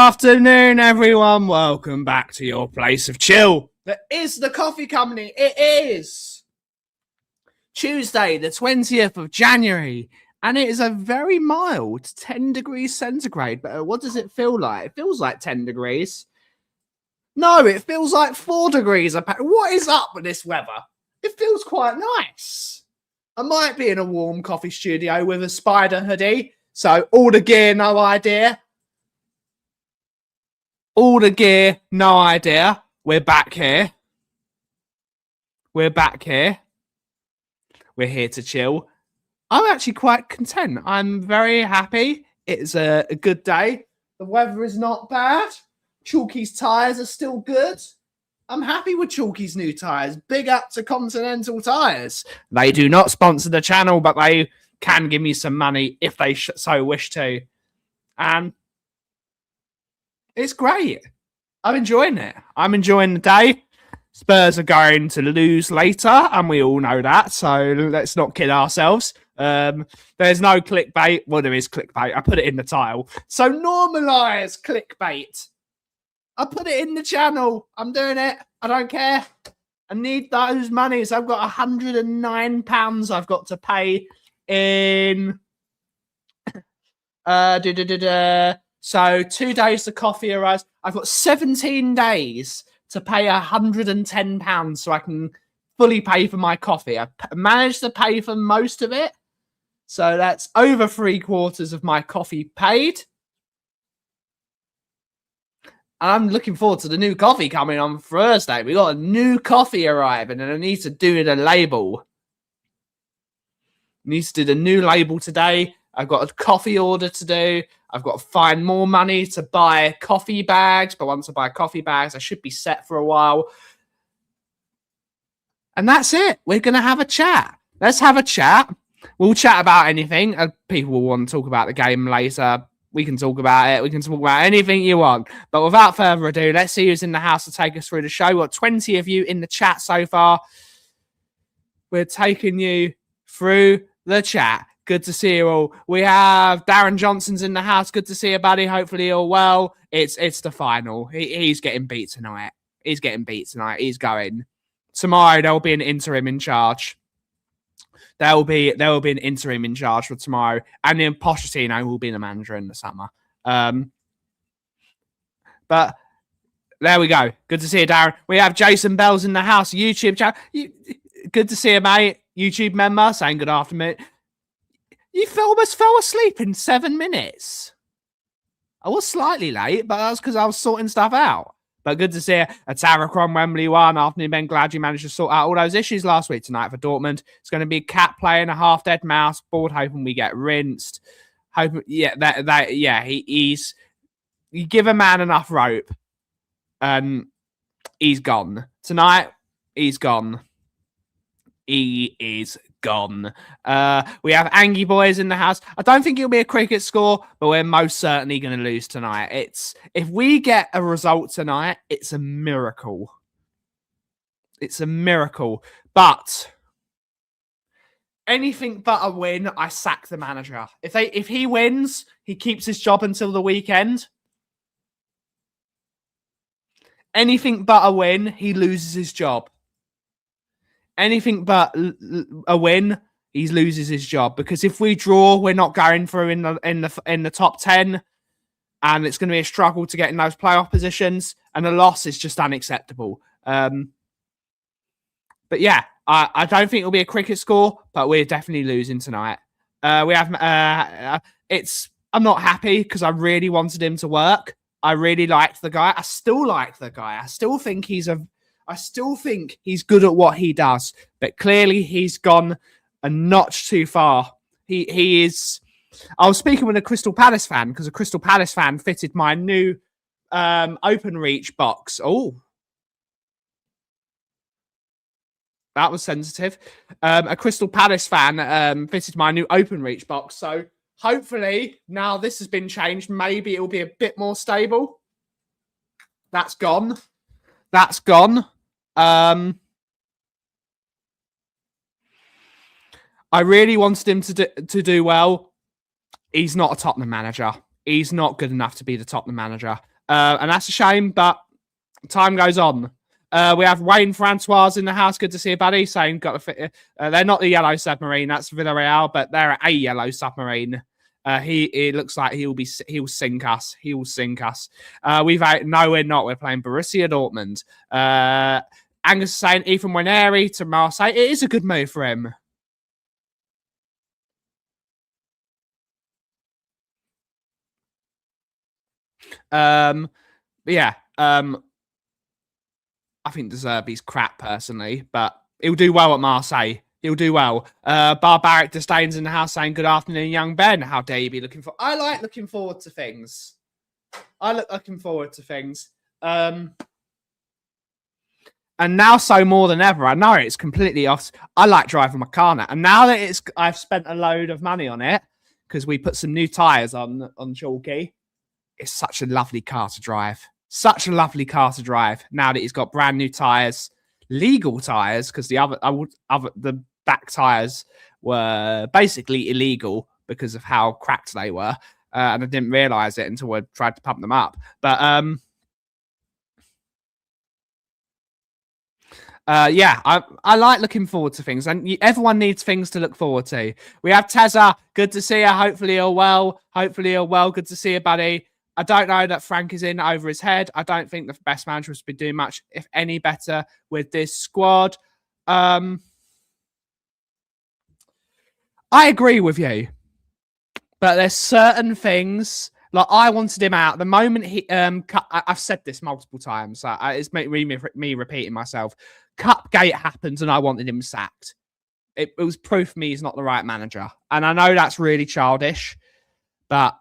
afternoon, everyone. Welcome back to your place of chill. That is the coffee company. It is Tuesday, the 20th of January, and it is a very mild 10 degrees centigrade. But what does it feel like? It feels like 10 degrees. No, it feels like 4 degrees. What is up with this weather? It feels quite nice. I might be in a warm coffee studio with a spider hoodie. So all the gear, no idea. All the gear, no idea. We're back here. We're here to chill. I'm actually quite content. I'm very happy. It's a good day. The weather is not bad. Chalky's tyres are still good. I'm happy with Chalky's new tyres. Big up to Continental Tyres. They do not sponsor the channel, but they can give me some money if they so wish to. And it's great. I'm enjoying it. I'm enjoying the day. Spurs are going to lose later, and we all know that. So let's not kid ourselves. There's no clickbait. Well, there is clickbait. I put it in the title. So normalise clickbait. I put it in the channel. I'm doing it. I don't care. I need those monies. I've got £109 I've got to pay in... So 2 days the coffee arrives. I've got 17 days to pay £110 so I can fully pay for my coffee. I've managed to pay for most of it. So that's over 3/4 of my coffee paid. I'm looking forward to the new coffee coming on Thursday. We got a new coffee arriving and I need to do the label. Needs to do the new label today. I've got a coffee order to do. I've got to find more money to buy coffee bags. But once I buy coffee bags, I should be set for a while. And that's it. We're going to have a chat. Let's have a chat. We'll chat about anything. People will want to talk about the game later. We can talk about it. We can talk about anything you want. But without further ado, let's see who's in the house to take us through the show. We've got 20 of you in the chat so far. We're taking you through the chat. Good to see you all. We have Darren Johnson's in the house. Good to see you, buddy. Hopefully you're well. It's the final. He's getting beat tonight. He's going. Tomorrow there'll be an interim in charge. There will be an interim in charge for tomorrow, and then Pochettino will be the manager in the summer. But there we go. Good to see you, Darren. We have Jason Bell's in the house. YouTube channel. Good to see you, mate. YouTube member saying good afternoon. You almost fell asleep in 7 minutes. I was slightly late, but that's because I was sorting stuff out. But good to see you. Ataracron Wembley 1. Afternoon, Ben. Glad you managed to sort out all those issues last week tonight for Dortmund. It's going to be Cat playing a half-dead mouse. Board hoping we get rinsed. Hoping, yeah, he's... You give a man enough rope, and he's gone. Tonight, he's gone. He is gone. We have Angie Boys in the house. I don't think it'll be a cricket score, but we're most certainly going to lose tonight. If we get a result tonight, it's a miracle. It's a miracle. But anything but a win, I sack the manager. If he wins, he keeps his job until the weekend. Anything but a win, he loses his job. Anything but a win, he loses his job. Because if we draw, we're not going through in the top 10, and it's going to be a struggle to get in those playoff positions. And a loss is just unacceptable. But yeah, I don't think it'll be a cricket score, but we're definitely losing tonight. We have I'm not happy because I really wanted him to work. I really liked the guy. I still like the guy. I still think he's good at what he does, but clearly he's gone a notch too far. He is. I was speaking with a Crystal Palace fan because a Crystal Palace fan fitted my new open reach box. Oh, that was sensitive. A Crystal Palace fan fitted my new open reach box. So hopefully now this has been changed. Maybe it will be a bit more stable. That's gone. That's gone. I really wanted him to do well. He's not a Tottenham manager. He's not good enough to be the Tottenham manager. And that's a shame, but time goes on. We have Wayne Francois in the house. Good to see you, buddy. Saying they're not the yellow submarine. That's Villarreal, but they're a yellow submarine. It looks like he'll sink us. He will sink us. No, we're not. We're playing Borussia Dortmund. Angus is saying Ethan Waneri to Marseille. It is a good move for him. Yeah. I think De Zerbi's crap personally, but he'll do well at Marseille. He'll do well. Barbaric Disdain's in the house saying, good afternoon, young Ben. How dare you be looking for... I like looking forward to things. Looking forward to things. And now so more than ever, I know it's completely off. I like driving my car now. And now that I've spent a load of money on it, because we put some new tyres on Chalky, it's such a lovely car to drive. Such a lovely car to drive now that he's got brand new tyres, legal tyres, because the back tyres were basically illegal because of how cracked they were. And I didn't realise it until I tried to pump them up. But yeah, I like looking forward to things, and everyone needs things to look forward to. We have Tezza. Good to see you. Hopefully you're well. Good to see you, buddy. I don't know that Frank is in over his head. I don't think the best manager has been doing much, if any, better with this squad. I agree with you, but there's certain things, like I wanted him out the moment he. I've said this multiple times. It's me repeating myself. Cupgate happens, and I wanted him sacked. It was proof me he's not the right manager, and I know that's really childish, but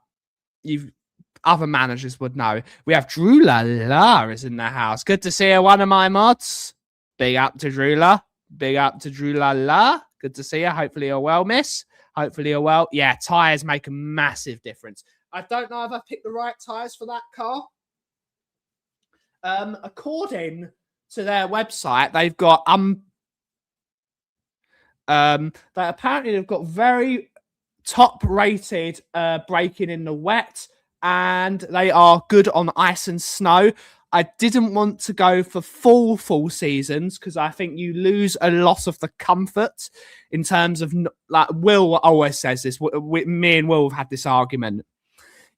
other managers would know. We have Drew Lala is in the house. Good to see you, one of my mods. Big up to Drew La. Big up to Drew Lala. Good to see you. Hopefully you're well, miss. Hopefully you're well. Yeah, tyres make a massive difference. I don't know if I picked the right tyres for that car. According to their website, they've got they've got very top-rated braking in the wet, and they are good on ice and snow. I didn't want to go for full seasons because I think you lose a lot of the comfort in terms of, like, Will always says this. Me and Will have had this argument.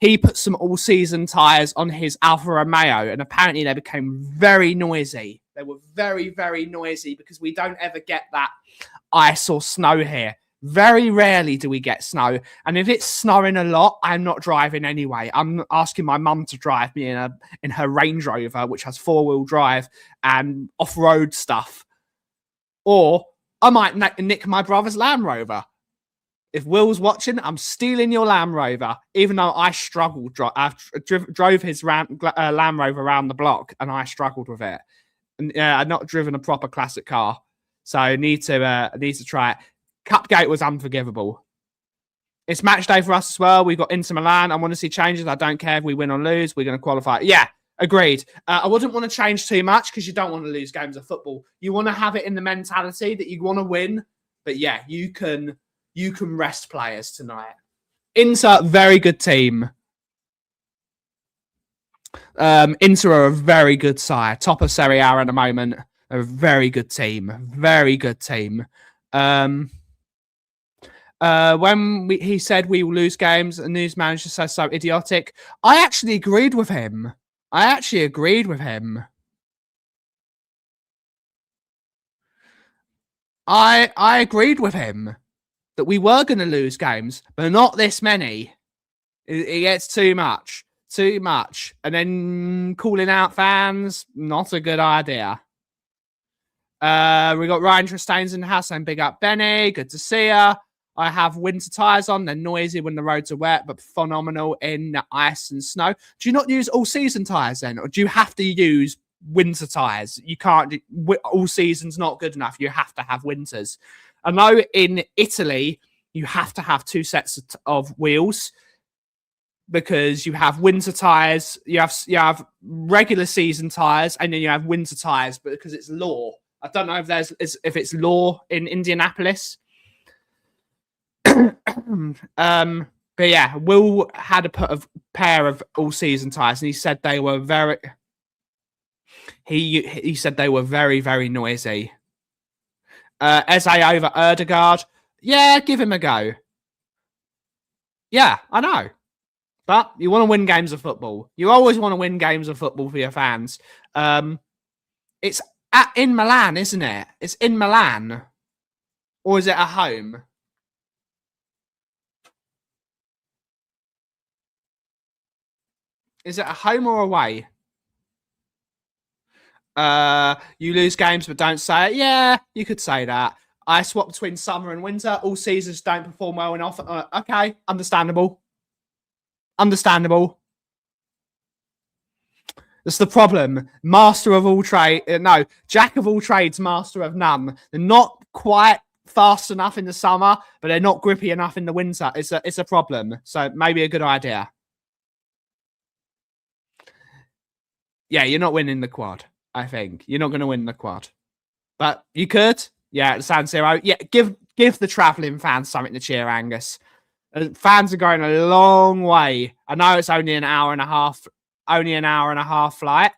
He put some all-season tyres on his Alfa Romeo, and apparently they became very noisy. They were very, very noisy because we don't ever get that ice or snow here. Very rarely do we get snow. And if it's snowing a lot, I'm not driving anyway. I'm asking my mum to drive me in her Range Rover, which has 4-wheel drive and off-road stuff. Or I might nick my brother's Land Rover. If Will's watching, I'm stealing your Land Rover, even though I struggled. I drove his Land Rover around the block, and I struggled with it. And I've not driven a proper classic car. So I need to try it. Cupgate was unforgivable. It's match day for us as well. We've got Inter Milan. I want to see changes. I don't care if we win or lose. We're going to qualify. Yeah, agreed. I wouldn't want to change too much because you don't want to lose games of football. You want to have it in the mentality that you want to win. But yeah, you can rest players tonight. Inter, very good team. Inter are a very good side. Top of Serie A at the moment. A very good team. Very good team. When he said we will lose games, a news manager says so idiotic. I actually agreed with him. I agreed with him that we were going to lose games, but not this many. It gets too much. And then calling out fans, not a good idea. We got Ryan Tristanes in the house saying big up Benny. Good to see ya. I have winter tyres on. They're noisy when the roads are wet, but phenomenal in the ice and snow. Do you not use all-season tyres then? Or do you have to use winter tyres? You can't. All-season's not good enough. You have to have winters. I know in Italy, you have to have 2 sets of wheels because you have winter tyres, you have regular season tyres, and then you have winter tyres because it's law. I don't know if it's law in Indianapolis. But But yeah, Will had a pair of all-season tyres, and he said they were very. He said they were very, very noisy. Eze over Erdegaard. Yeah, give him a go. Yeah, I know. But you want to win games of football. You always want to win games of football for your fans. It's in Milan, isn't it? It's in Milan. Or is it at home? Is it a home or away? You lose games but don't say it. Yeah, you could say that. I swap between summer and winter. All seasons don't perform well enough. Okay, understandable. Understandable. That's the problem. Master of all trade. No, jack of all trades, master of none. They're not quite fast enough in the summer, but they're not grippy enough in the winter. It's a problem. So maybe a good idea. Yeah, you're not winning the quad. I think you're not going to win the quad, but you could. Yeah, at San Siro. Yeah, give the travelling fans something to cheer, Angus. Fans are going a long way. I know it's only an hour and a half flight.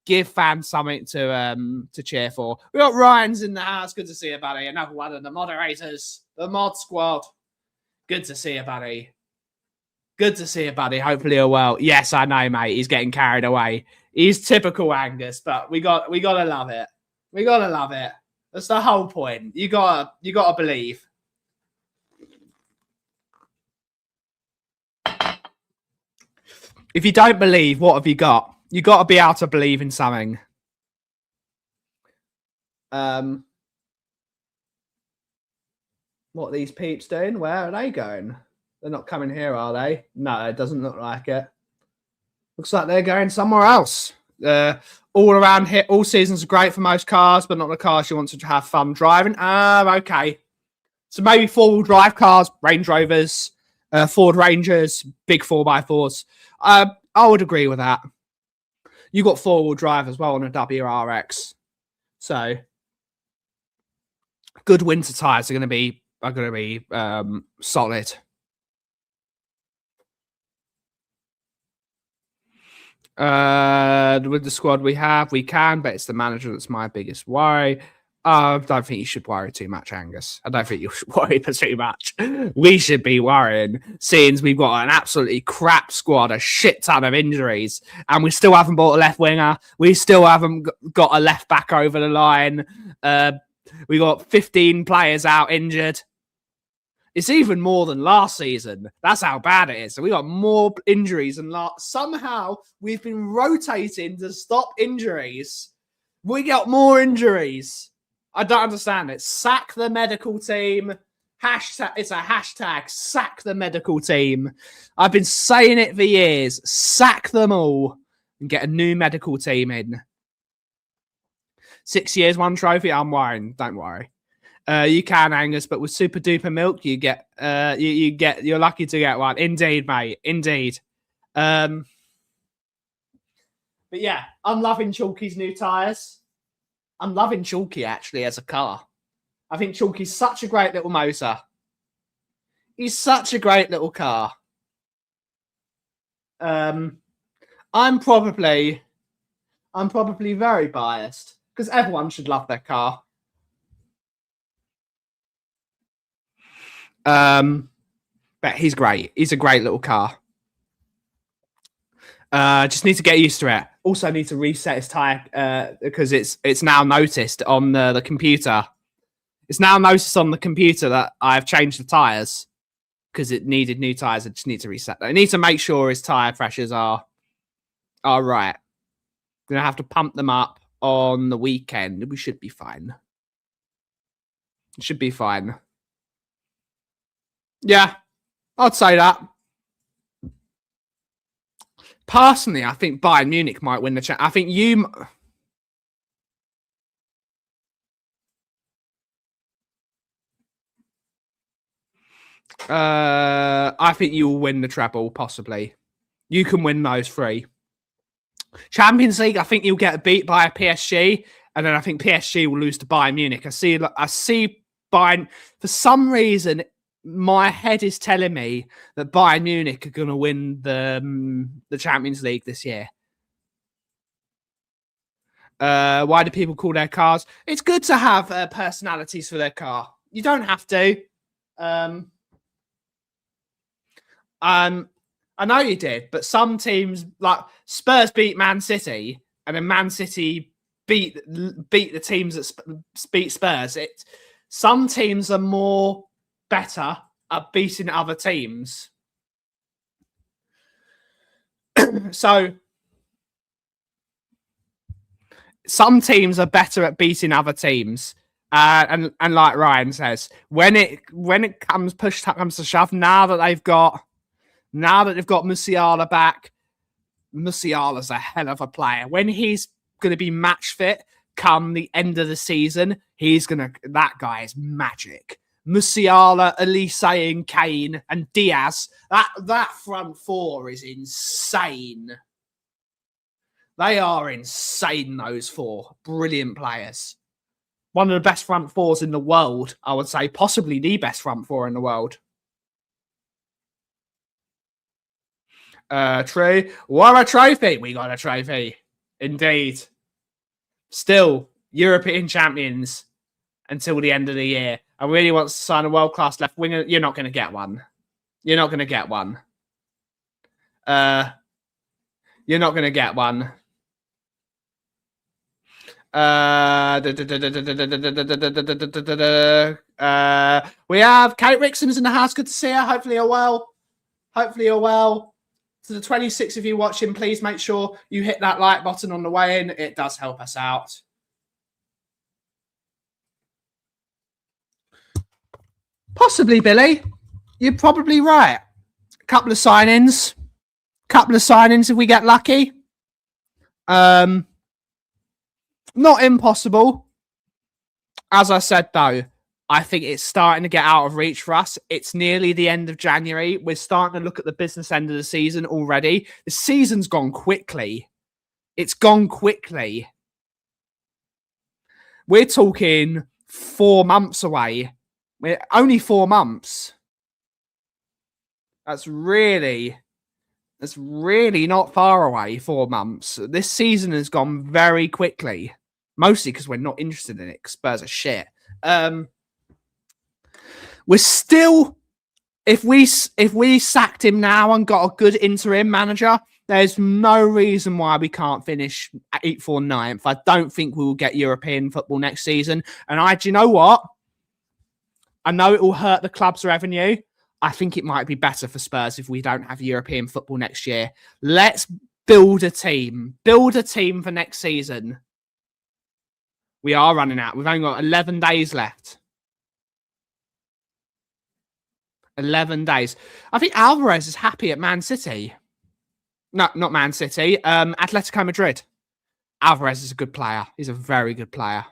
Give fans something to cheer for. We got Ryan's in the house. Good to see you, buddy. Another one of the moderators, the mod squad. Good to see you, buddy. Good to see you, buddy. Hopefully you're well. Yes, I know, mate. He's getting carried away. He's typical Angus, but we gotta love it. We gotta love it. That's the whole point. You gotta believe. If you don't believe, what have you got? You got to be able to believe in something. What are these peeps doing? Where are they going? They're not coming here, are they? No, it doesn't look like it. Looks like they're going somewhere else. All around here, all seasons are great for most cars, but not the cars you want to have fun driving. Okay. So maybe four-wheel drive cars, Range Rovers, Ford Rangers, big 4x4s. I would agree with that. You got four-wheel drive as well on a WRX. So good winter tyres are going to be solid. With the squad we have, we can, but it's the manager that's my biggest worry. I don't think you should worry too much, Angus. I don't think you should worry too much. We should be worrying, seeing we've got an absolutely crap squad, a shit ton of injuries, and we still haven't bought a left winger. We still haven't got a left back over the line. We got 15 players out injured. It's even more than last season. That's how bad it is. So we got more injuries than last. Somehow we've been rotating to stop injuries. We got more injuries. I don't understand it. Sack the medical team. Hashtag. It's a hashtag. Sack the medical team. I've been saying it for years. Sack them all and get a new medical team in. 6 years, one trophy. I'm worrying. Don't worry. You can, Angus, but with super duper milk, you get you're lucky to get one. Indeed, mate. Indeed. But yeah, I'm loving Chalky's new tyres. I'm loving Chalky actually as a car. I think Chalky's such a great little motor. He's such a great little car. I'm probably very biased because everyone should love their car. But he's great. He's a great little car. Just need to get used to it. Also need to reset his tire because it's now noticed on the computer. It's now noticed on the computer that I've changed the tires because it needed new tires. I just need to reset that. I need to make sure his tire pressures are right. I'm gonna have to pump them up on the weekend. We should be fine. It should be fine. Yeah, I'd say that. Personally, I think Bayern Munich might win the I think you... I think you will win the treble, possibly. You can win those three. Champions League, I think you'll get beat by a PSG, and then I think PSG will lose to Bayern Munich. I see Bayern... For some reason, my head is telling me that Bayern Munich are going to win the Champions League this year. Why do people call their cars? It's good to have personalities for their car. You don't have to. I know you did, but some teams like Spurs beat Man City, and then Man City beat the teams that beat Spurs. Some teams are more better at beating other teams. So some teams are better at beating other teams. And like Ryan says, when it comes to shove, now that they've got Musiala back, Musiala's a hell of a player. When he's going to be match fit come the end of the season, that guy is magic. Musiala, Elise, and Kane, and Diaz. That front four is insane. They are insane, those four. Brilliant players. One of the best front fours in the world, I would say. Possibly the best front four in the world. True. What a trophy. We got a trophy. Indeed. Still, European champions until the end of the year. I really want to sign a world-class left winger. You're not going to get one. You're not going to get one. You're not going to get one. We have Kate Rixon's in the house. Good to see her. Hopefully you're well. Hopefully you're well. To the 26 of you watching, please make sure you hit that like button on the way in. It does help us out. Possibly, Billy. You're probably right. A couple of signings if we get lucky. Not impossible. As I said, though, I think it's starting to get out of reach for us. It's nearly the end of January. We're starting to look at the business end of the season already. The season's gone quickly. It's gone quickly. We're talking 4 months away. We're only 4 months. That's really not far away, 4 months. This season has gone very quickly. Mostly because we're not interested in it, because Spurs are shit. We're still, if we sacked him now and got a good interim manager, there's no reason why we can't finish 8th or 9th. I don't think we will get European football next season. And do you know what? I know it will hurt the club's revenue. I think it might be better for Spurs if we don't have European football next year. Let's build a team. Build a team for next season. We are running out. We've only got 11 days left. 11 days. I think Alvarez is happy at Man City. No, not Man City. Atletico Madrid. Alvarez is a good player. He's a very good player.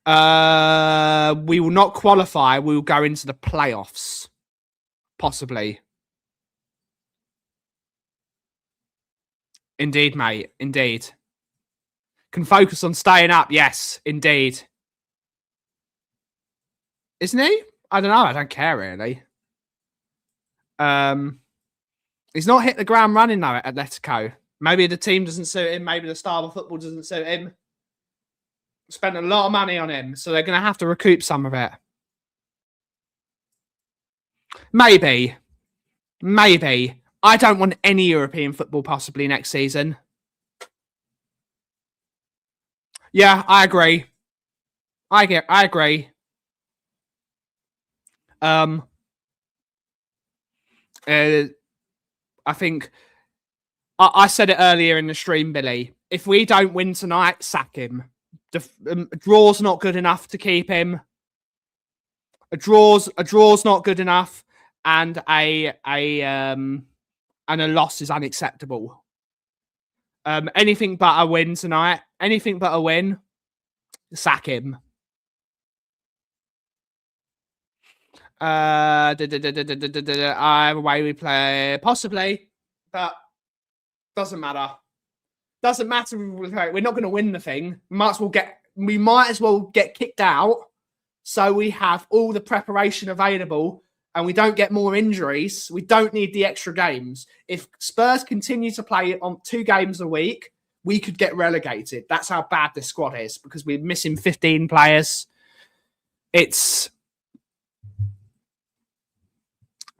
We will not qualify. We will go into the playoffs. Possibly. Indeed, mate. Indeed. Can focus on staying up. Yes, indeed. Isn't he? I don't know. I don't care, really. He's not hit the ground running, though, at Atletico. Maybe the team doesn't suit him. Maybe the style of football doesn't suit him. Spent a lot of money on him, so they're going to have to recoup some of it. Maybe. I don't want any European football possibly next season. Yeah, I agree. I agree. I think I said it earlier in the stream, Billy. If we don't win tonight, sack him. Draw's not good enough to keep him. A draw's not good enough, and a loss is unacceptable. Anything but a win tonight. Anything but a win. Sack him. Either way we play, possibly, but doesn't matter. Doesn't matter. We're not going to win the thing. Might as well get we might as well get kicked out so we have all the preparation available and we don't get more injuries. We don't need the extra games. If Spurs continue to play on 2 games a week, we could get relegated. That's how bad this squad is because we're missing 15 players. It's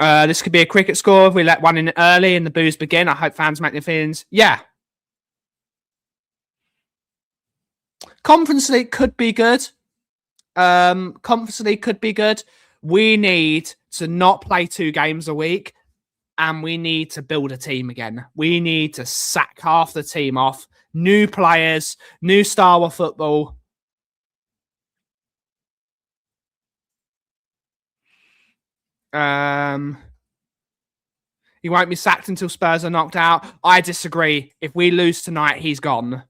this could be a cricket score if we let one in early and the boos begin. I hope fans make their feelings. Yeah. Conference League could be good. Conference League could be good. We need to not play 2 games a week and we need to build a team again. We need to sack half the team off. New players, new style of football. He won't be sacked until Spurs are knocked out. I disagree. If we lose tonight, he's gone.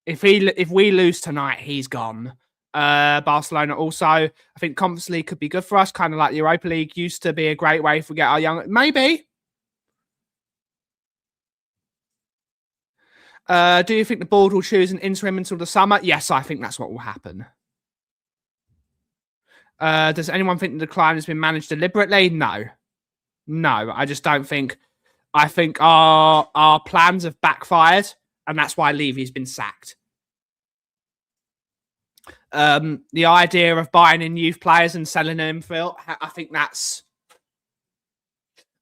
If we lose tonight, he's gone. Barcelona also. I think Conference League could be good for us, kind of like the Europa League used to be a great way if we get our young... Maybe. Do you think the board will choose an interim until the summer? Yes, I think that's what will happen. Does anyone think the decline has been managed deliberately? No. No, I just don't think... I think our plans have backfired, and that's why Levy's been sacked. The idea of buying in youth players and selling them, Phil, I think that's...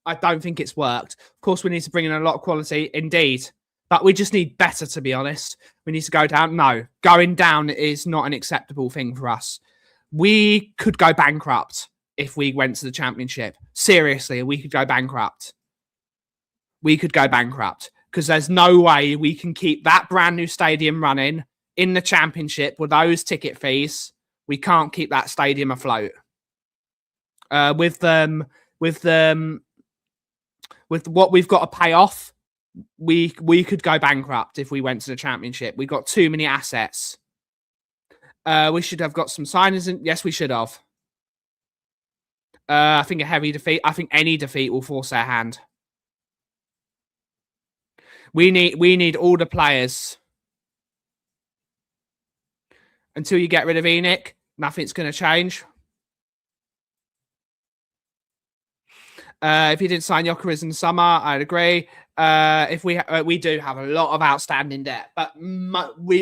I don't think it's worked. Of course, we need to bring in a lot of quality, indeed. But we just need better, to be honest. We need to go down. No, going down is not an acceptable thing for us. We could go bankrupt if we went to the Championship. Seriously, we could go bankrupt. We could go bankrupt because there's no way we can keep that brand new stadium running in the Championship with those ticket fees. We can't keep that stadium afloat. With what we've got to pay off, we could go bankrupt if we went to the Championship. We've got too many assets. We should have got some signings in. Yes, we should have. I think a heavy defeat. I think any defeat will force their hand. We need all the players. Until you get rid of Enoch, nothing's going to change. If you didn't sign Jokeris in the summer, I'd agree. If we do have a lot of outstanding debt, but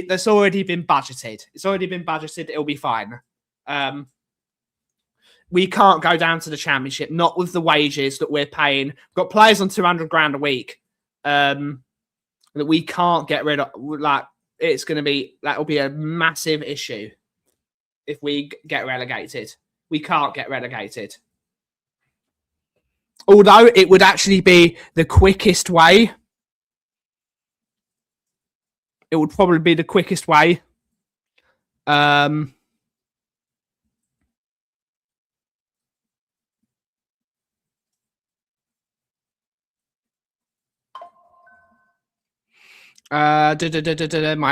that's already been budgeted. It's already been budgeted. It'll be fine. We can't go down to the Championship, not with the wages that we're paying. We've got players on 200 grand a week that we can't get rid of. Like, it's going to be, that'll be a massive issue if we get relegated. We can't get relegated. Although it would actually be the quickest way. It would probably be the quickest way. My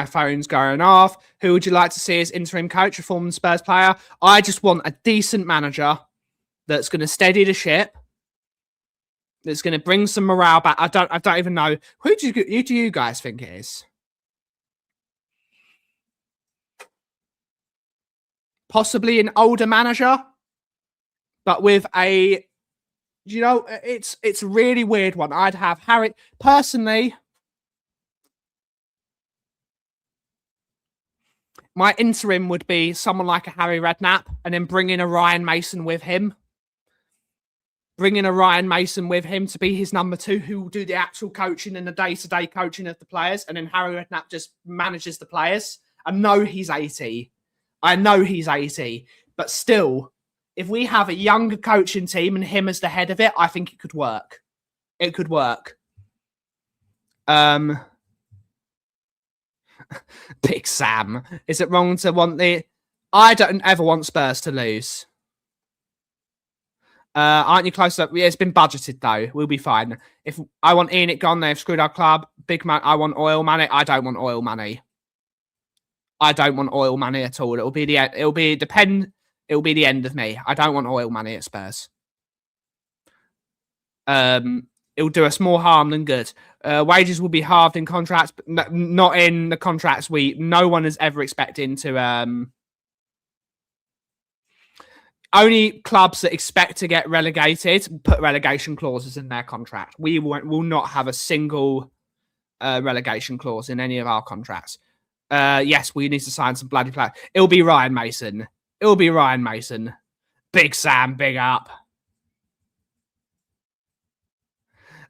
phone's going off. Who would you like to see as interim coach, a former Spurs player? I just want a decent manager that's going to steady the ship. That's going to bring some morale back. I don't even know. Who do you guys think it is? Possibly an older manager, but with a, you know, it's a really weird one. I'd have Harry personally. My interim would be someone like a Harry Redknapp, and then bring in a Ryan Mason with him. Bring in a Ryan Mason with him to be his number 2, who will do the actual coaching and the day-to-day coaching of the players, and then Harry Redknapp just manages the players. I know he's 80. I know he's 80. But still, if we have a younger coaching team and him as the head of it, I think it could work. It could work. Big Sam. Is it wrong to want the... I don't ever want Spurs to lose. Aren't you close up? Yeah, it's been budgeted though. We'll be fine. If I want Enoch gone, they've screwed our club. Big man. I want oil money. I don't want oil money. I don't want oil money at all. It'll be the end. It'll be the end of me. I don't want oil money at Spurs. It'll It will do us more harm than good. Wages will be halved in contracts, but not in the contracts no one is ever expecting to. Only clubs that expect to get relegated put relegation clauses in their contract. We will not have a single relegation clause in any of our contracts. Yes, we need to sign some bloody players. It'll be Ryan Mason. Big Sam, big up.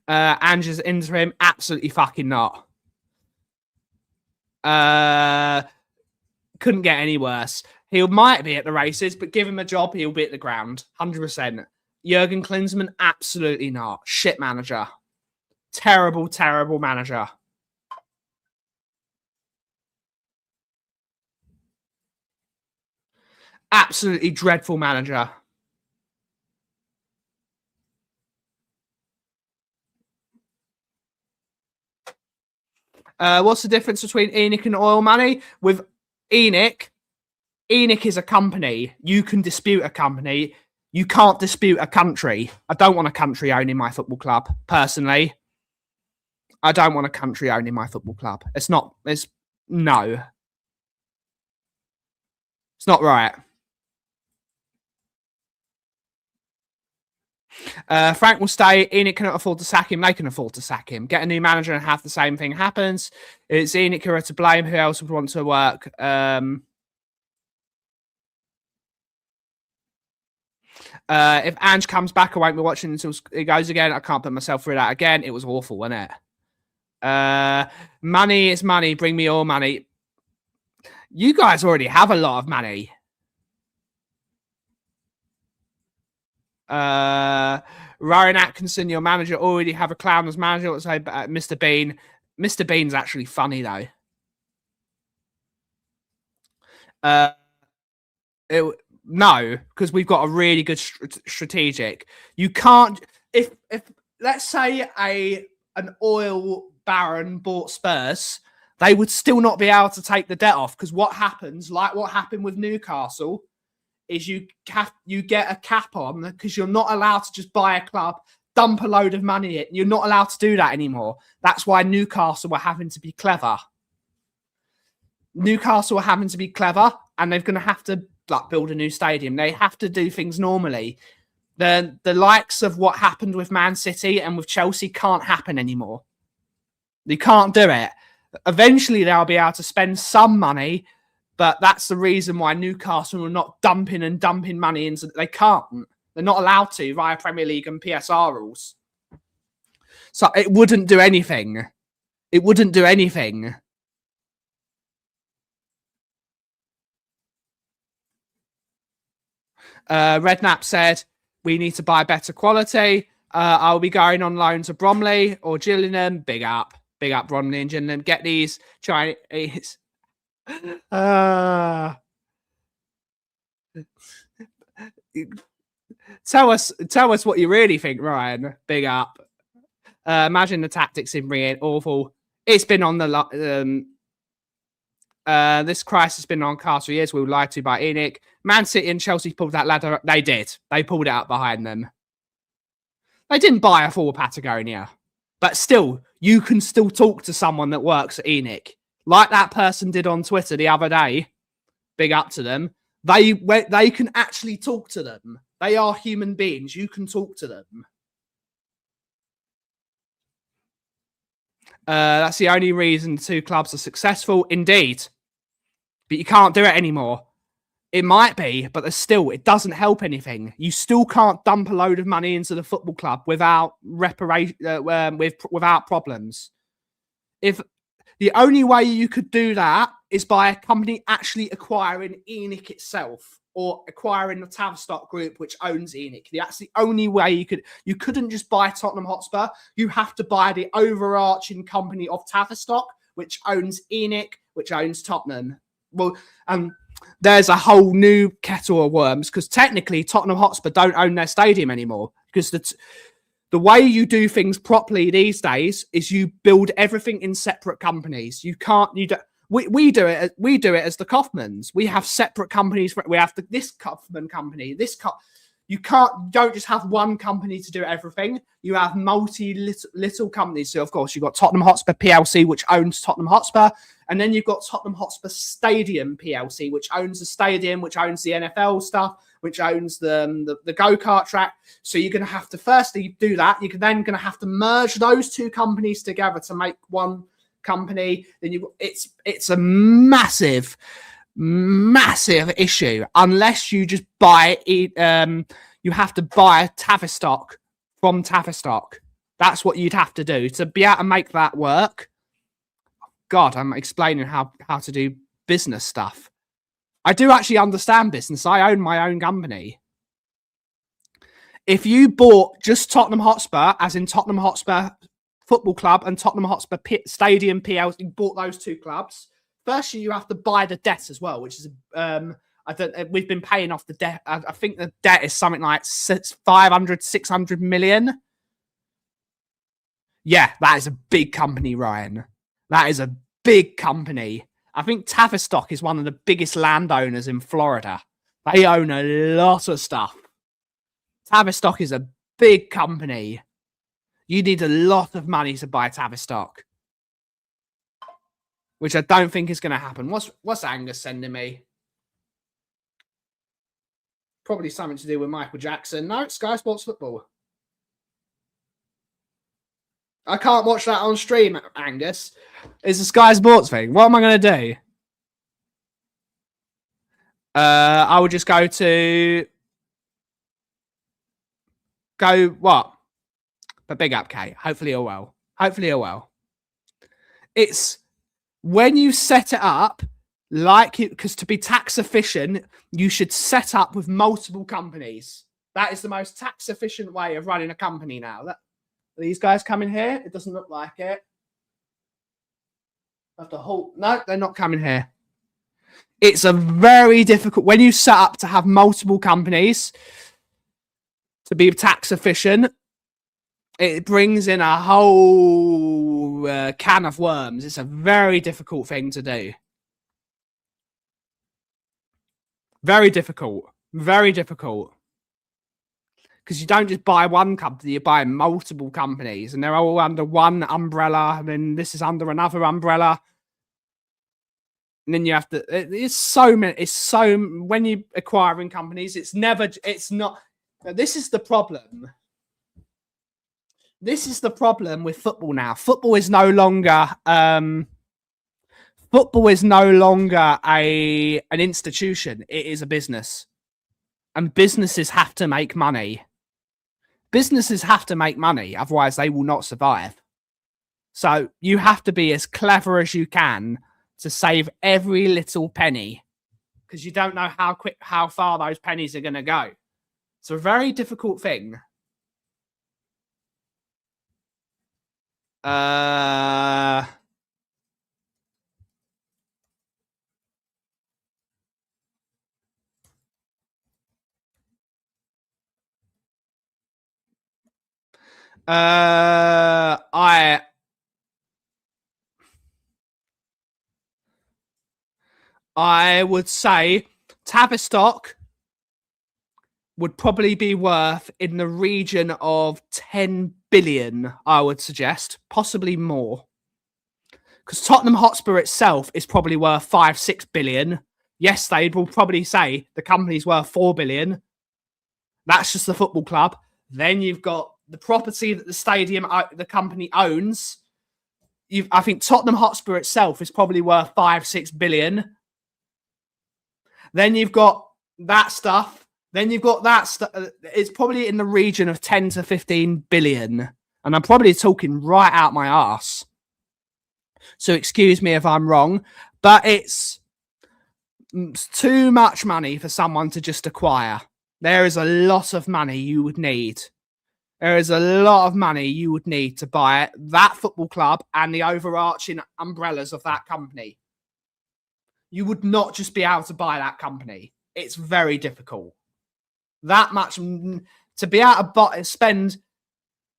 Ange's interim, absolutely fucking not. Couldn't get any worse. He might be at the races, but give him a job, he'll be at the ground. 100%. Jurgen Klinsmann, absolutely not. Shit manager. Terrible, terrible manager. Absolutely dreadful manager. What's the difference between ENIC and oil money? With ENIC is a company. You can dispute a company. You can't dispute a country. I don't want a country owning my football club, personally. I don't want a country owning my football club. No. It's not right. Frank will stay. ENIC cannot afford to sack him. They can afford to sack him. Get a new manager and have the same thing happens. It's ENIC who are to blame. Who else would want to work? If Ange comes back, I won't be watching until it goes again. I can't put myself through that again. It was awful, wasn't it? Money is money. Bring me all money. You guys already have a lot of money. Ryan Atkinson, your manager, already have a clown as manager. Let's say Mr. Bean. Mr. Bean's actually funny, though. No, because we've got a really good strategic. You can't if let's say an oil baron bought Spurs, they would still not be able to take the debt off, because what happens, like what happened with Newcastle, is you get a cap on, because you're not allowed to just buy a club, dump a load of money in. You're not allowed to do that anymore. That's why Newcastle were having to be clever. And they're going to have to build a new stadium. They have to do things normally. The likes of what happened with Man City and with Chelsea can't happen anymore. They can't do it. Eventually, they'll be able to spend some money, but that's the reason why Newcastle are not dumping money into. They can't. They're not allowed to via Premier League and PSR rules. So it wouldn't do anything. Redknapp said, we need to buy better quality. I'll be going on loan to Bromley or Gillingham. Big up Bromley and Gillingham. Get these Chinese. Tell us what you really think, Ryan. Big up. Imagine the tactics in Rio. Awful. It's been on the this crisis has been on cast for years. We were lied to by ENIC. Man City and Chelsea pulled that ladder. They did. They pulled it out behind them. They didn't buy a full Patagonia. But still, you can still talk to someone that works at ENIC. Like that person did on Twitter the other day. Big up to them. They can actually talk to them. They are human beings. You can talk to them. That's the only reason two clubs are successful. Indeed. But you can't do it anymore. It might be, but it doesn't help anything. You still can't dump a load of money into the football club without without problems. If the only way you could do that is by a company actually acquiring ENIC itself, or acquiring the Tavistock Group, which owns ENIC. That's the only way you could. You couldn't just buy Tottenham Hotspur. You have to buy the overarching company of Tavistock, which owns ENIC, which owns Tottenham. Well, there's a whole new kettle of worms, because technically Tottenham Hotspur don't own their stadium anymore, because the way you do things properly these days is you build everything in separate companies. We do it as the Kaufmans. We have separate companies. We have this Kaufman company. You don't just have one company to do everything. You have little companies. So, of course, you've got Tottenham Hotspur PLC, which owns Tottenham Hotspur. And then you've got Tottenham Hotspur Stadium PLC, which owns the stadium, which owns the NFL stuff, which owns the go-kart track. So you're going to have to firstly do that. You're then going to have to merge those two companies together to make one company. Then it's a massive issue unless you just buy it. You have to buy Tavistock from Tavistock. That's what you'd have to do to be able to make that work. God, I'm explaining how to do business stuff. I do actually understand business. I own my own company. If you bought just Tottenham Hotspur, as in Tottenham Hotspur Football Club and Tottenham Hotspur Stadium PLC, you bought those two clubs. Firstly, you have to buy the debt as well, which is we've been paying off the debt. I think the debt is something like 600 million. Yeah, that is a big company, Ryan. That is a big company. I think Tavistock is one of the biggest landowners in Florida. They own a lot of stuff. Tavistock is a big company. You need a lot of money to buy Tavistock, which I don't think is going to happen. What's Angus sending me? Probably something to do with Michael Jackson. No, it's Sky Sports Football. I can't watch that on stream, Angus. It's a Sky Sports thing. What am I going to do? I would just go what? But big up, Kate. Hopefully you're well. Hopefully you're well. It's when you set it up, because to be tax efficient, you should set up with multiple companies. That is the most tax efficient way of running a company now. These guys coming here? It doesn't look like it. I have to halt. No, they're not coming here. It's a very difficult when you set up to have multiple companies to be tax efficient. It brings in a whole can of worms. It's a very difficult thing to do. Very difficult. Very difficult. Because you don't just buy one company, you buy multiple companies, and they're all under one umbrella, and then this is under another umbrella. And then you have to, when you're acquiring companies, it's not, this is the problem. This is the problem with football now. Football is no longer an institution. It is a business. And businesses have to make money. Businesses have to make money, otherwise they will not survive. So you have to be as clever as you can to save every little penny, because you don't know how far those pennies are going to go. It's a very difficult thing. I would say Tavistock would probably be worth in the region of 10 billion, I would suggest, possibly more. Because Tottenham Hotspur itself is probably worth 5-6 billion. Yes, they will probably say the company's worth 4 billion. That's just the football club. Then you've got the property that the company owns. I think Tottenham Hotspur itself is probably worth 5-6 billion. Then you've got that stuff. Then you've got that stuff. It's probably in the region of 10 to 15 billion. And I'm probably talking right out my arse. So excuse me if I'm wrong. But it's too much money for someone to just acquire. There is a lot of money you would need. There is a lot of money you would need to buy that football club and the overarching umbrellas of that company. You would not just be able to buy that company. It's very difficult. That much to be able to spend.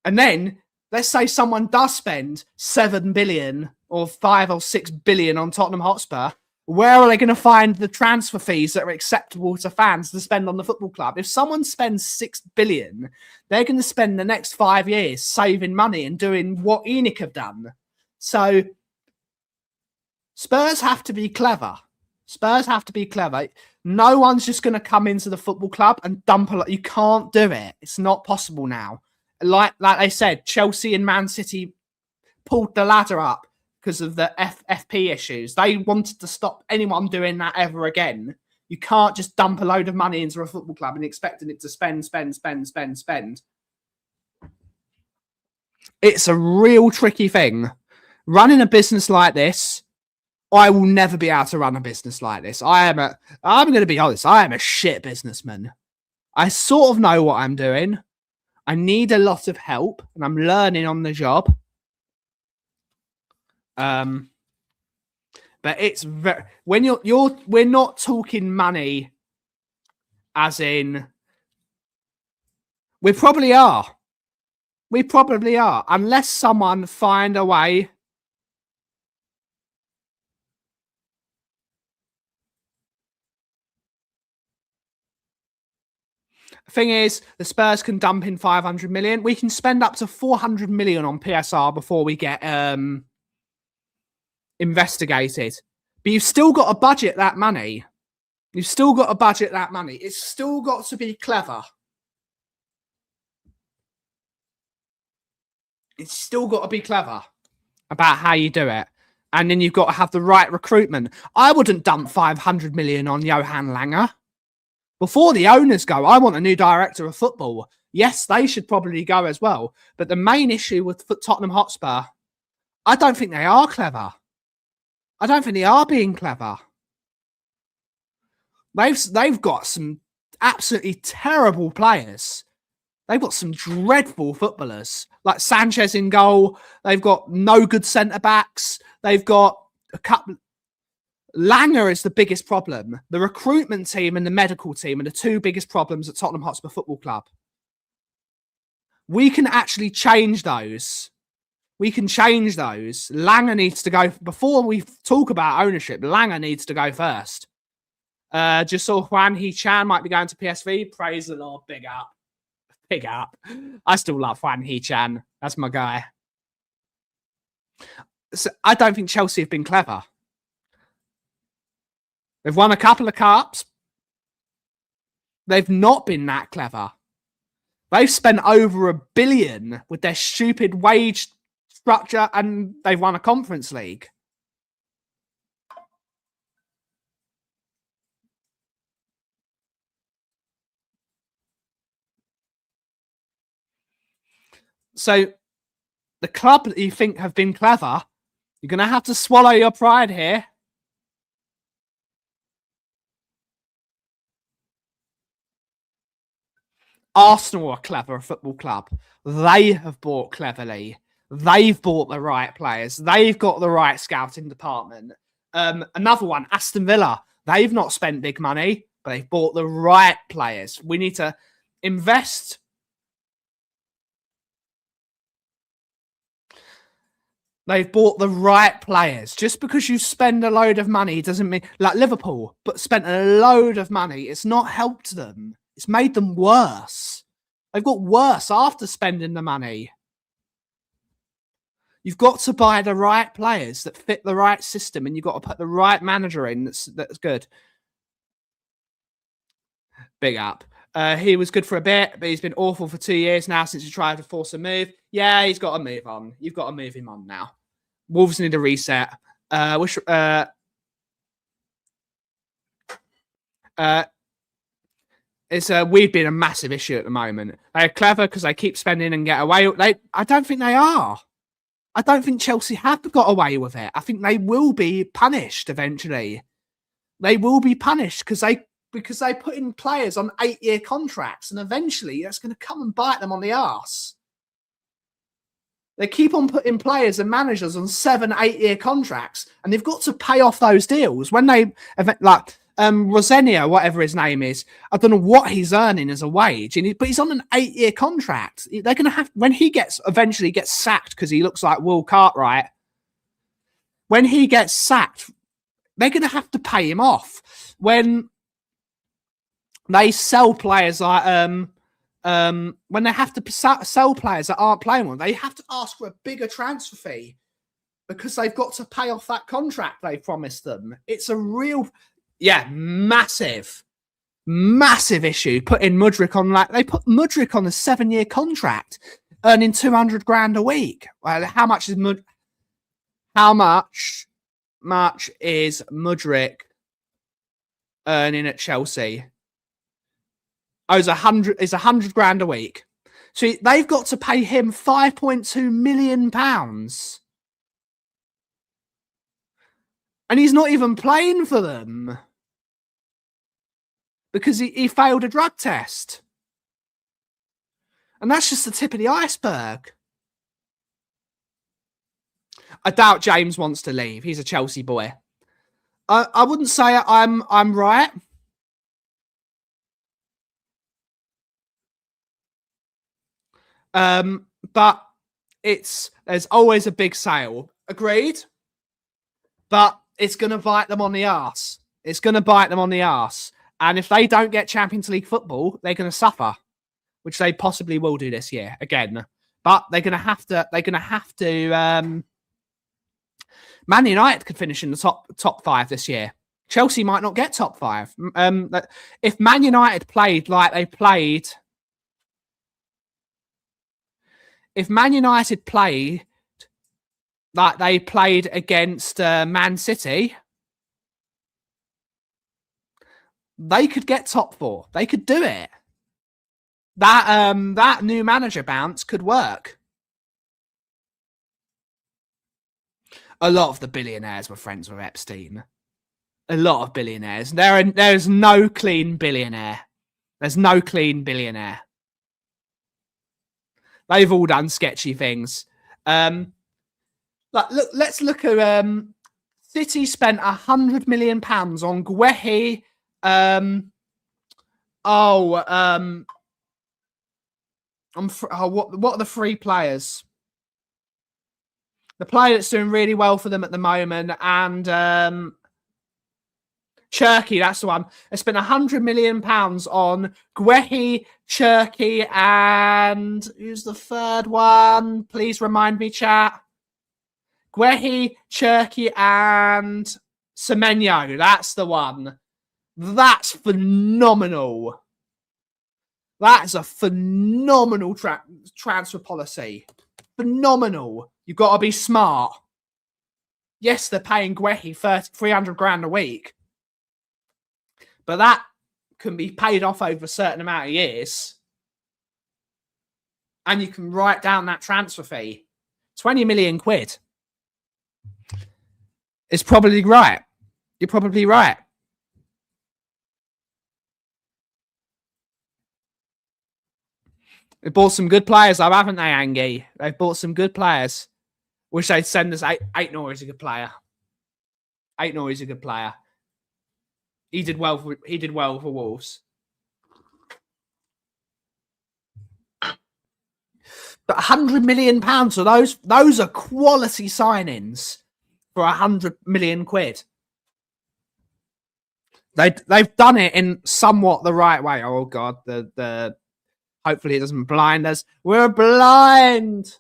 And then let's say someone does spend 7 billion or 5 or 6 billion on Tottenham Hotspur. Where are they going to find the transfer fees that are acceptable to fans to spend on the football club? If someone spends 6 billion, they're going to spend the next 5 years saving money and doing what ENIC have done. So Spurs have to be clever. Spurs have to be clever. No one's just going to come into the football club and dump a lot. You can't do it. It's not possible now. Like they said, Chelsea and Man City pulled the ladder up because of the FP issues. They wanted to stop anyone doing that ever again. You can't just dump a load of money into a football club and expecting it to spend. It's a real tricky thing. Running a business like this, I will never be able to run a business like this. I'm going to be honest, I am a shit businessman. I sort of know what I'm doing. I need a lot of help, and I'm learning on the job. But it's when we're not talking money as in we probably are. Unless someone find a way. Thing is, the Spurs can dump in 500 million. We can spend up to 400 million on PSR before we get investigated. But you've still got to budget that money. It's still got to be clever. It's still got to be clever about how you do it. And then you've got to have the right recruitment. I wouldn't dump 500 million on Johan Langer. Before the owners go, I want a new director of football. Yes, they should probably go as well. But the main issue with Tottenham Hotspur, I don't think they are clever. I don't think they are being clever. They've got some absolutely terrible players. They've got some dreadful footballers, like Sanchez in goal. They've got no good centre-backs. They've got a couple... Langer is the biggest problem. The recruitment team and the medical team are the two biggest problems at Tottenham Hotspur Football Club. We can actually change those. Langer needs to go... Before we talk about ownership, Langer needs to go first. Just saw Juan He-Chan might be going to PSV. Praise the Lord. Big up. I still love Juan He-Chan. That's my guy. So I don't think Chelsea have been clever. They've won a couple of cups. They've not been that clever. They've spent over $1 billion with their stupid wage structure, and they've won a Conference League. So the club that you think have been clever, you're going to have to swallow your pride here. Arsenal are clever, a football club. They have bought cleverly. They've bought the right players. They've got the right scouting department. Another one, Aston Villa. They've not spent big money, but they've bought the right players. We need to invest. They've bought the right players. Just because you spend a load of money doesn't mean... Like Liverpool, but spent a load of money. It's not helped them. It's made them worse. They've got worse after spending the money. You've got to buy the right players that fit the right system, and you've got to put the right manager in that's good. Big up. He was good for a bit, but he's been awful for 2 years now since he tried to force a move. Yeah, he's got to move on. You've got to move him on now. Wolves need a reset. We've been a massive issue at the moment. They're clever because they keep spending and get away. I don't think they are. I don't think Chelsea have got away with it. I think they will be punished eventually. They will be punished because they put in players on 8-year contracts, and eventually that's going to come and bite them on the arse. They keep on putting players and managers on 7-8-year contracts, and they've got to pay off those deals. When they Rosenia, whatever his name is, I don't know what he's earning as a wage, but he's on an 8-year contract. They're going to have, when he eventually gets sacked because he looks like Will Cartwright, when he gets sacked, they're going to have to pay him off when they sell players like when they have to sell players that aren't playing well. They have to ask for a bigger transfer fee because they've got to pay off that contract they promised them. It's a real, massive issue. Putting Mudryk on they put Mudryk on a 7-year contract, earning 200 grand a week. Well, how much is Mudryk earning at Chelsea? Oh, it's 100 grand a week. So they've got to pay him £5.2 million. And he's not even playing for them because he failed a drug test. And that's just the tip of the iceberg. I doubt James wants to leave. He's a Chelsea boy. I wouldn't say I'm right. But there's always a big sale. Agreed. But it's going to bite them on the arse. It's going to bite them on the arse. And if they don't get Champions League football, they're going to suffer, which they possibly will do this year again. But they're going to have to. Man United could finish in the top 5 this year. Chelsea might not get top 5. If Man United played like they played. If Man United play like they played against Man City, they could get top 4. They could do it. That new manager bounce could work. A lot of the billionaires were friends with Epstein. A lot of billionaires. There's no clean billionaire. There's no clean billionaire. They've all done sketchy things. Let's look at City spent £100 million on Guehi. What are the 3 players? The player that's doing really well for them at the moment, and Cherky, that's the one. They spent £100 million on Guehi, Cherky, and who's the third one? Please remind me, chat. Guehi, Cherky, and Semenyo. That's the one. That's phenomenal. That's a phenomenal transfer policy. Phenomenal. You've got to be smart. Yes, they're paying Guehi 300 grand a week. But that can be paid off over a certain amount of years. And you can write down that transfer fee. 20 million quid. It's probably right. You're probably right. They bought some good players, though, haven't they, Angie? They've bought some good players. Wish they'd send us Aitnor is a good player. Aitnor is a good player. He did well for Wolves. But £100 million, so those are quality signings for 100 million quid. They've done it in somewhat the right way. Oh God, the hopefully it doesn't blind us. We're blind.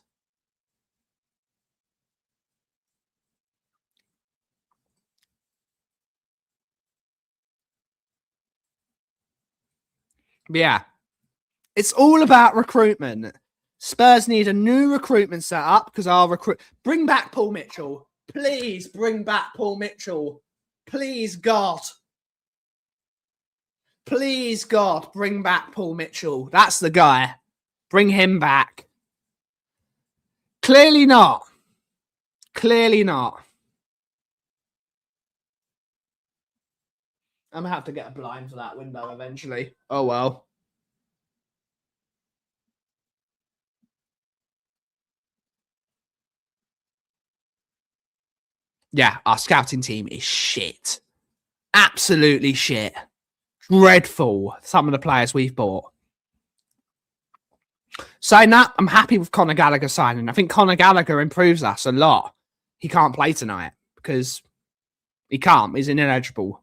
Yeah. It's all about recruitment. Spurs need a new recruitment setup because our bring back Paul Mitchell. Please bring back Paul Mitchell. Please, God. Please, God, bring back Paul Mitchell. That's the guy. Bring him back. Clearly not. Clearly not. I'm going to have to get a blind for that window eventually. Oh, well. Yeah, our scouting team is shit. Absolutely shit. Dreadful, some of the players we've bought. Saying that, I'm happy with Conor Gallagher signing. I think Conor Gallagher improves us a lot. He can't play tonight because He can't. He's ineligible.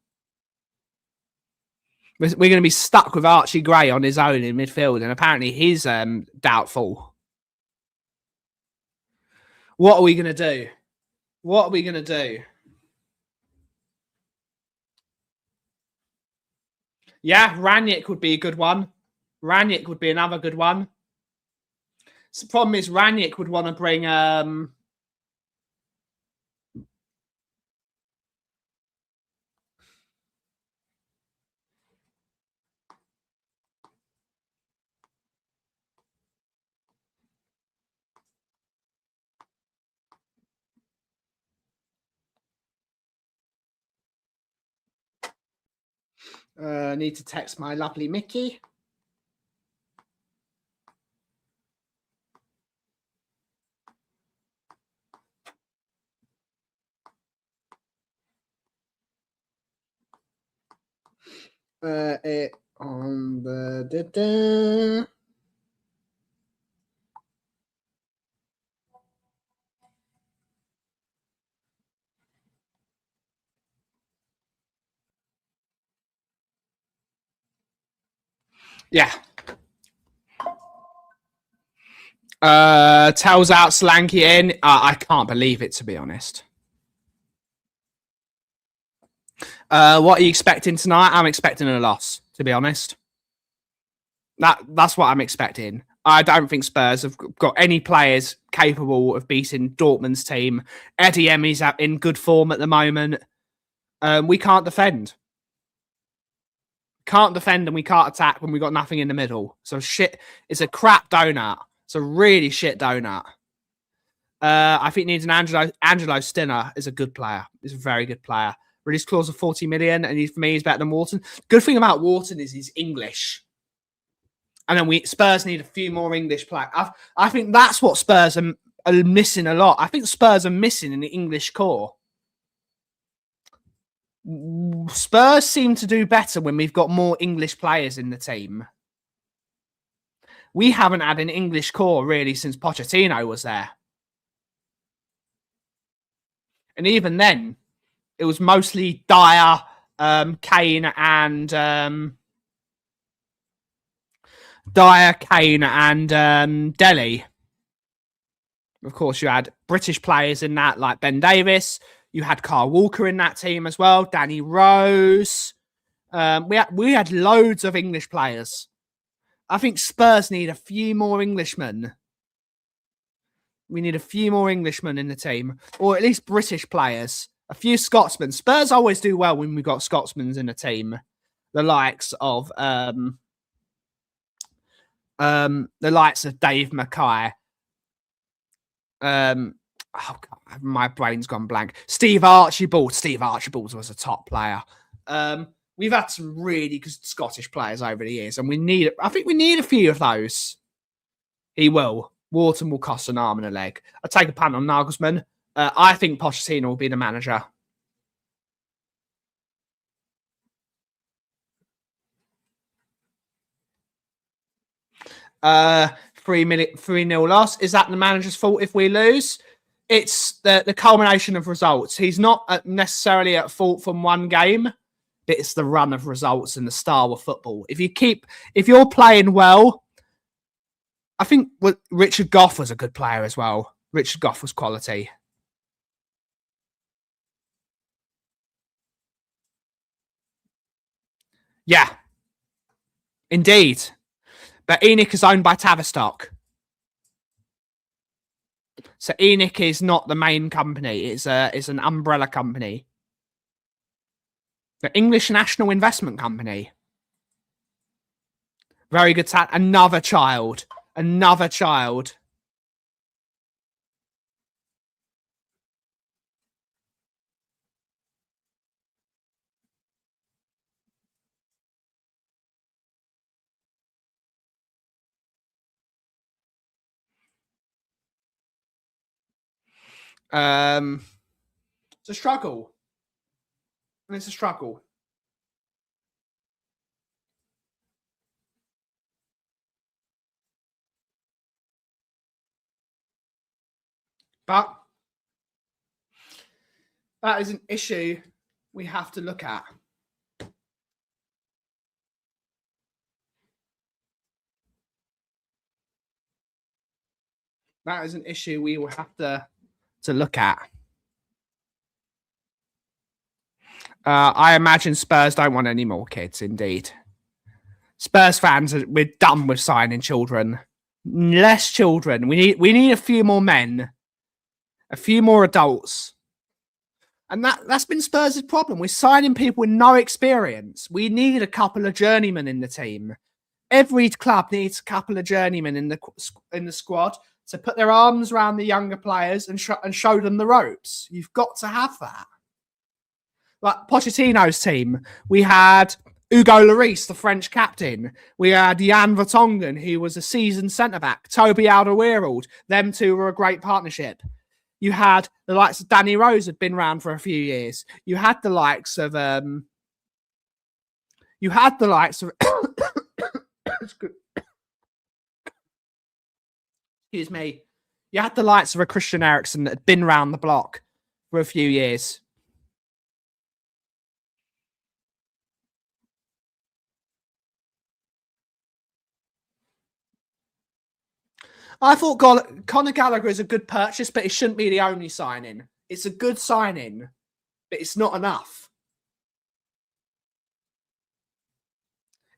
We're going to be stuck with Archie Gray on his own in midfield, and apparently he's doubtful. What are we going to do? What are we going to do? Yeah, Ranić would be a good one. Ranić would be another good one. So the problem is Ranić would want to bring... need to text my lovely Mickey. On the... Yeah. Tells out Solanke in. I can't believe it, to be honest. What are you expecting tonight? I'm expecting a loss, to be honest. That's what I'm expecting. I don't think Spurs have got any players capable of beating Dortmund's team. Eddie Emmy's in good form at the moment. We can't defend. Can't defend and we can't attack when we got nothing in the middle. So shit, it's a crap donut. It's a really shit donut. I think needs an Angelo Stinner is a good player. He's a very good player. Release clause of 40 million, and for me, he's better than Wharton. Good thing about Wharton is he's English. And then Spurs need a few more English players. I think that's what Spurs are missing a lot. I think Spurs are missing in the English core. Spurs seem to do better when we've got more English players in the team. We haven't had an English core really since Pochettino was there. And even then, it was mostly Dyer, Kane, and Delhi. Of course, you had British players in that, like Ben Davis. You had Carl Walker in that team as well. Danny Rose. We had loads of English players. I think Spurs need a few more Englishmen. We need a few more Englishmen in the team, or at least British players. A few Scotsmen. Spurs always do well when we've got Scotsmen in the team. The likes of Dave Mackay. Oh God, my brain's gone blank. Steve Archibald. Steve Archibald was a top player. We've had some really good Scottish players over the years, and I think we need a few of those. He will. Wharton will cost an arm and a leg. I take a punt on Nagelsmann. I think Pochettino will be the manager. 3-0 loss. Is that the manager's fault if we lose? It's the culmination of results. He's not necessarily at fault from one game. It's the run of results and the style of football. If you're playing well, I think Richard Goff was a good player as well. Richard Goff was quality. Yeah, indeed. But ENIC is owned by Tavistock. So ENIC is not the main company. It's an umbrella company. The English National Investment Company. Very good. Another child. Another child. It's a struggle. It's a struggle. But that is an issue we have to look at. That is an issue we will have to look at. I imagine Spurs don't want any more kids, indeed. Spurs fans, we're done with signing children. Less children. We need a few more men. A few more adults. And that's been Spurs' problem. We're signing people with no experience. We need a couple of journeymen in the team. Every club needs a couple of journeymen in the squad to put their arms around the younger players and show them the ropes. You've got to have that. Like Pochettino's team, we had Hugo Lloris, the French captain. We had Jan Vertonghen, who was a seasoned centre-back. Toby Alderweireld. Them two were a great partnership. You had the likes of Danny Rose had been around for a few years. You had the likes of excuse me. You had the likes of a Christian Eriksen that had been around the block for a few years. I thought Conor Gallagher is a good purchase, but it shouldn't be the only signing. It's a good signing, but it's not enough.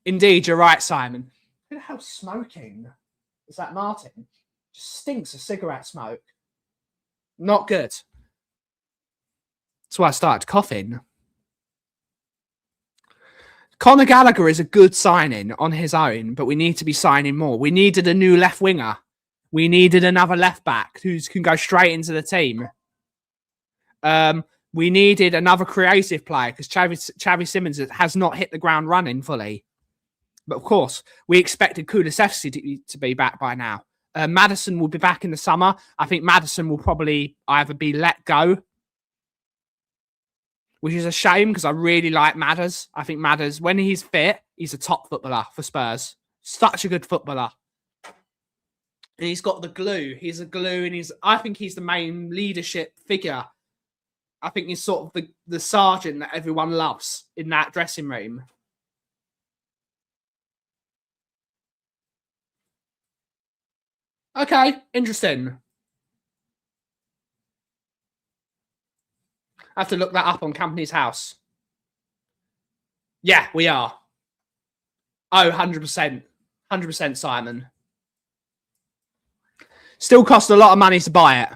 Indeed, you're right, Simon. Who the hell's smoking? Is that Martin? Just stinks of cigarette smoke. Not good. That's why I started coughing. Conor Gallagher is a good signing on his own, but we need to be signing more. We needed a new left winger. We needed another left back who can go straight into the team. We needed another creative player because Xavi Simons has not hit the ground running fully. But of course, we expected Kulusevski to be back by now. Maddison will be back in the summer. I think Maddison will probably either be let go, which is a shame because I really like Madders. I think Madders, when he's fit, he's a top footballer for Spurs. Such a good footballer. And he's got the glue. He's a glue, and I think he's the main leadership figure. I think he's sort of the sergeant that everyone loves in that dressing room. Okay, interesting. I have to look that up on Company's House. Yeah, we are. Oh, 100%. 100%, Simon. Still cost a lot of money to buy it.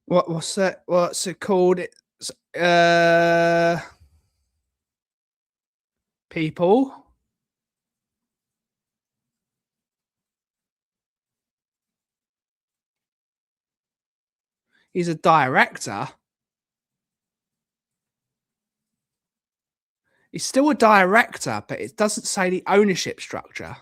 What's it? What's it called? It's people. He's a director. He's still a director, but it doesn't say the ownership structure.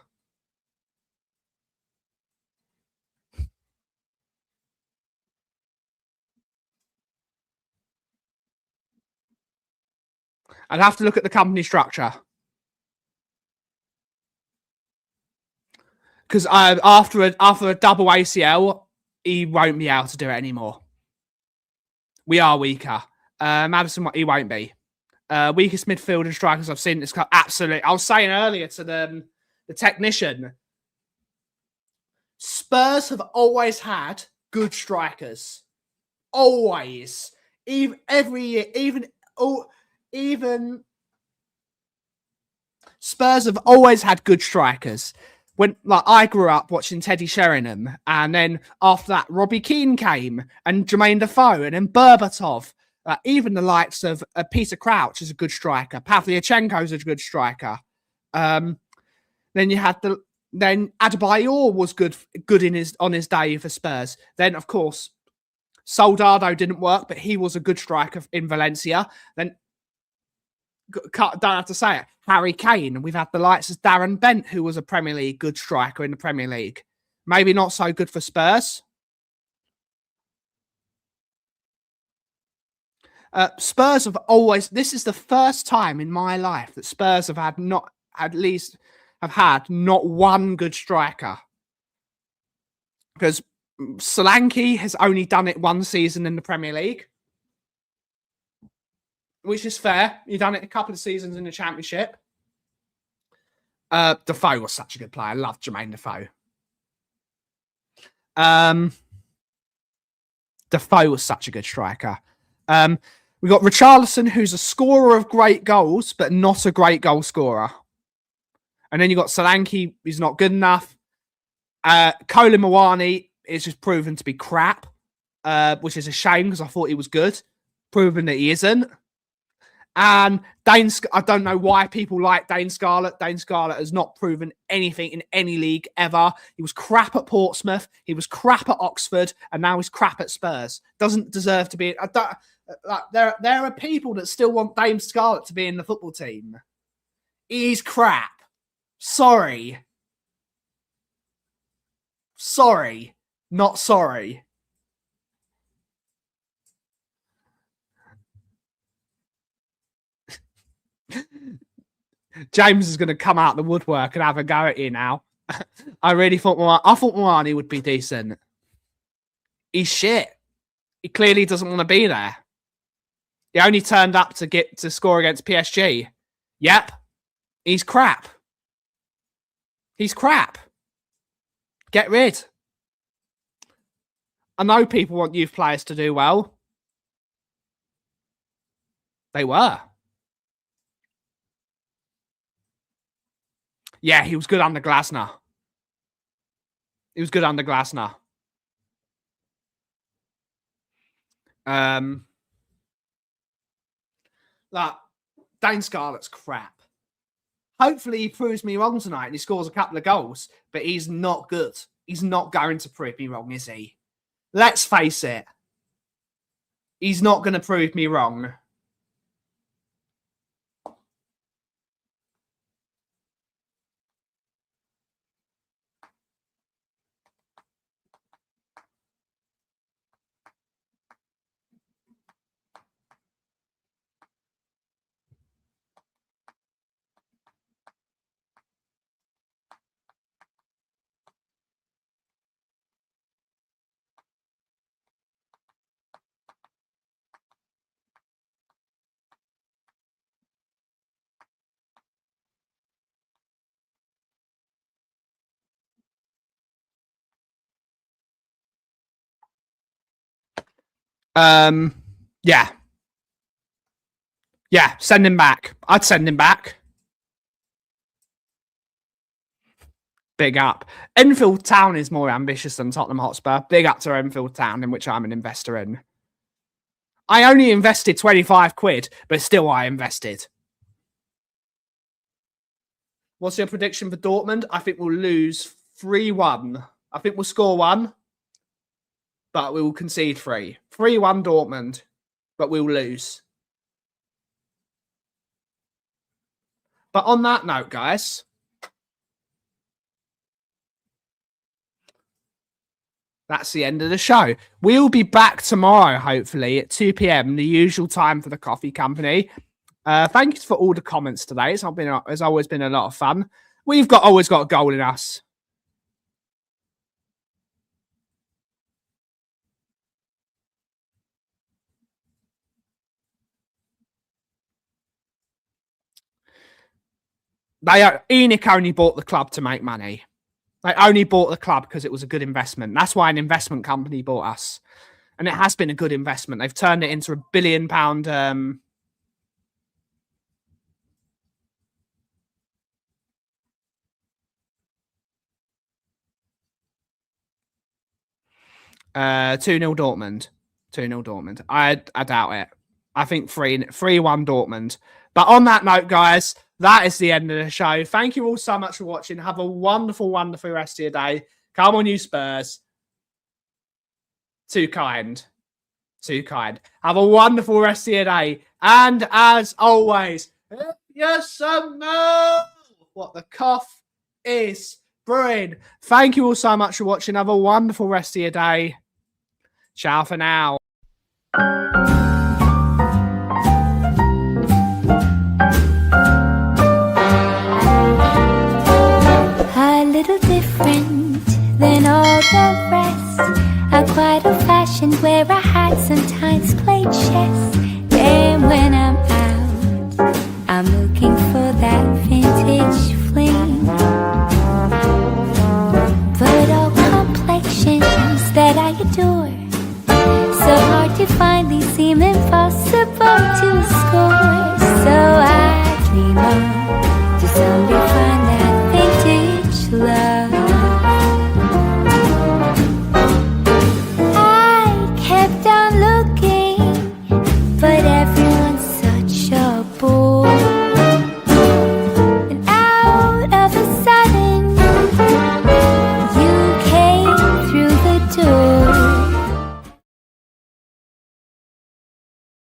I'd have to look at the company structure. Because after a double ACL, he won't be able to do it anymore. We are weaker. Maddison, he won't be. Weakest midfield and strikers I've seen this club. Absolutely. I was saying earlier to the technician, Spurs have always had good strikers. Always. Every year. Even Spurs have always had good strikers. When I grew up watching Teddy Sheringham, and then after that, Robbie Keane came, and Jermaine Defoe, and then Berbatov. Even the likes of Peter Crouch is a good striker. Pavlyuchenko's a good striker. Then you had the Then Adebayor was good on his day for Spurs. Then, of course, Soldado didn't work, but he was a good striker in Valencia. Then, don't have to say it, Harry Kane. We've had the likes of Darren Bent, who was a Premier League good striker in the Premier League. Maybe not so good for Spurs. Spurs have always. This is the first time in my life that Spurs have had not one good striker. Because Solanke has only done it one season in the Premier League, which is fair. He's done it a couple of seasons in the Championship. Defoe was such a good player. I love Jermaine Defoe. Defoe was such a good striker. We got Richarlison, who's a scorer of great goals, but not a great goal scorer. And then you got Solanke, who's not good enough. Colin Mawani is just proven to be crap, which is a shame because I thought he was good. Proven that he isn't. And I don't know why people like Dane Scarlett. Dane Scarlett has not proven anything in any league ever. He was crap at Portsmouth. He was crap at Oxford. And now he's crap at Spurs. Doesn't deserve to be. There are people that still want Dane Scarlett to be in the football team. He's crap. Sorry. Not sorry. James is going to come out the woodwork and have a go at you now. I thought Mawani would be decent. He's shit. He clearly doesn't want to be there. He only turned up to score against PSG. Yep. He's crap. Get rid. I know people want youth players to do well. They were. Yeah, he was good under Glasner. Dane Scarlett's crap. Hopefully he proves me wrong tonight and he scores a couple of goals, but he's not good. He's not going to prove me wrong, is he? Let's face it. He's not going to prove me wrong. Yeah. Yeah, send him back. I'd send him back. Big up. Enfield Town is more ambitious than Tottenham Hotspur. Big up to Enfield Town, in which I'm an investor in. I only invested 25 quid, but still I invested. What's your prediction for Dortmund? I think we'll lose 3-1. I think we'll score 1, but we will concede 3. 3-1 Dortmund, but we'll lose. But on that note, guys, that's the end of the show. We'll be back tomorrow, hopefully, at 2 p.m, the usual time for the coffee company. Thank you for all the comments today. It's always been a lot of fun. We've always got a goal in us. ENIC only bought the club to make money. They only bought the club because it was a good investment. That's why an investment company bought us. And it has been a good investment. They've turned it into £1 billion £2 2-0 Dortmund. 2-0 Dortmund. I doubt it. I think 3-1 Dortmund. But on that note, guys, that is the end of the show. Thank you all so much for watching. Have a wonderful, wonderful rest of your day. Come on, you Spurs. Too kind. Too kind. Have a wonderful rest of your day. And as always, if you smell what the cough is brewing. Thank you all so much for watching. Have a wonderful rest of your day. Ciao for now. A little different than all the rest. I'm quite old-fashioned where I had sometimes played chess. And when I'm out, I'm looking for that vintage fling. But all complexions that I adore, so hard to find, they seem impossible to score. So I dream on